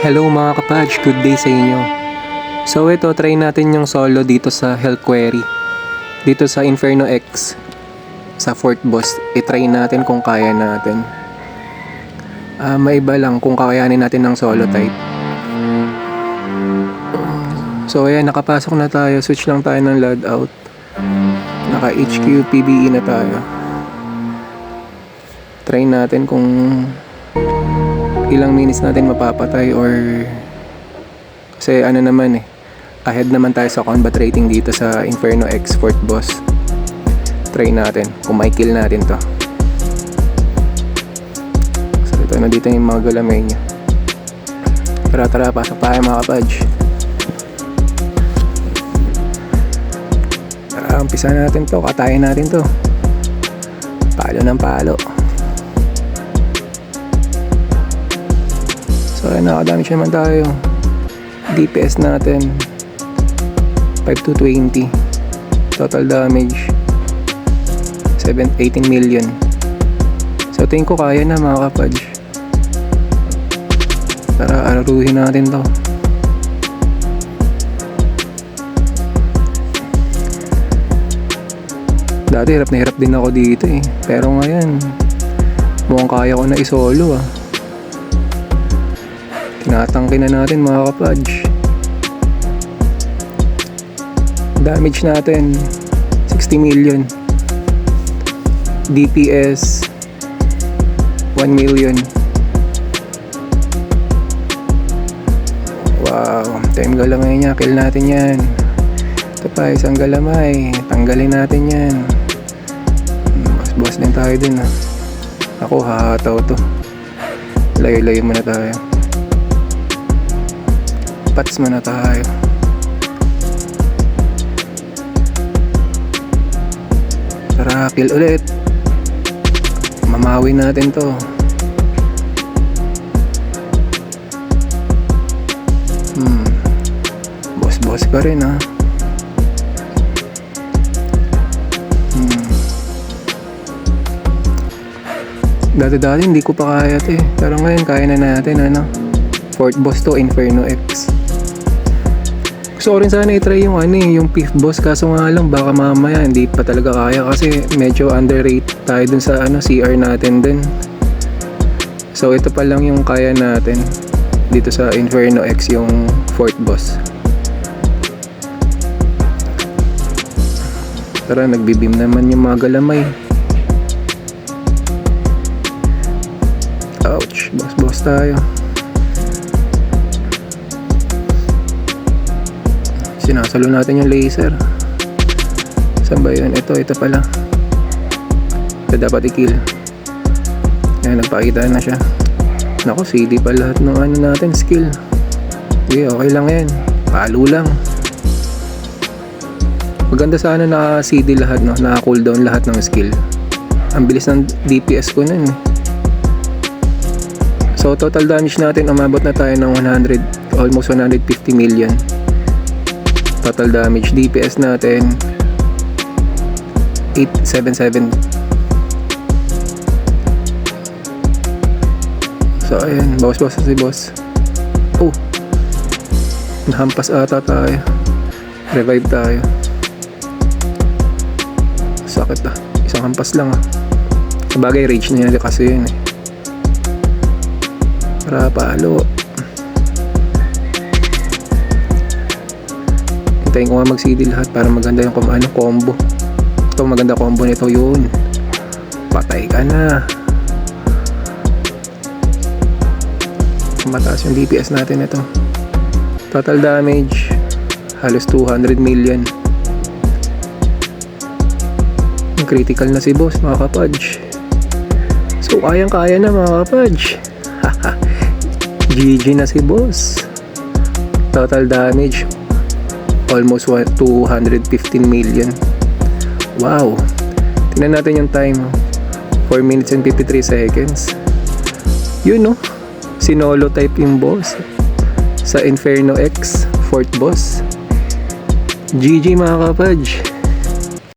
Hello mga kapadge, good day sa inyo. So ito, try natin yung solo dito sa Hell Quarry. Dito sa Inferno X, sa Fort Boss. I-try natin kung kaya natin. Maiba lang kung kakayanin natin ng solo type. So ayan, nakapasok na tayo. Switch lang tayo ng loadout. Naka HQ PBE na tayo. Try natin kung ilang minutes natin mapapatay or kasi ano naman ahead naman tayo sa combat rating dito sa Inferno X Fort Boss. Try natin kung may kill natin to. So ito, nandito yung mga galamay niya. Tara, pasok tayo mga kapadge. Tara, umpisa natin to, katayin natin to. Palo ng palo. So nakadamage naman tayo. DPS natin 5220. Total damage 18 million. So tingin ko kaya na mga kapadge. Tara, araruhin natin to. Dati hirap na hirap din ako dito pero ngayon mukhang kaya ko na isolo Tinatangkin na natin mga kapadge. Damage natin 60 million. DPS 1 million. Wow, time galamay niya, kill natin yan. Ito pa, isang galamay, tanggalin natin yan. Boss din tayo din Ako, hahataw to. Layo-layo muna tayo. Pats muna tayo. Tara, kill ulit. Mamawi natin to. Boss ka rin Dati hindi ko pa kaya pero ngayon kaya na natin Fort Boss to, Inferno X. Gusto ko rin sana i-try yung yung Fifth Boss, kaso nga lang baka mamaya hindi pa talaga kaya kasi medyo underrate tayo dun sa CR natin din. So ito pa lang yung kaya natin dito sa Inferno X, yung Fort Boss. Tara, nagbibim naman yung mga galamay. Ouch, boss tayo. Sinasalo natin yung laser. Saan ba yun? Ito pala. Ito dapat i-kill. Ayan, nagpakita na siya. Naku, CD pa lahat ng natin, skill. Okay lang yan. Palo lang. Maganda sana naka-CD lahat, naka-cooldown lahat ng skill. Ang bilis ng DPS ko nun So total damage natin, umabot na tayo ng 100, almost 150 million. Total damage. DPS natin 877. So ayan, boss si boss. Nahampas ata tayo. Revive tayo. Sakit isang hampas lang Sabagay rage na yan kasi yun Para palo. Hintayin ko nga mag-CD lahat para maganda yung combo. Ito maganda combo nito yun. Patay ka na. Mataas yung DPS natin ito. Total damage halos 200 million. Critical na si boss mga kapadge. So kayang-kaya na mga kapadge. GG na si boss. Total damage almost 215 million. Wow. Tingnan natin yung time 4 minutes and 53 seconds. Yun sinolo type yung boss sa Inferno X Fort Boss. GG mga kapadge.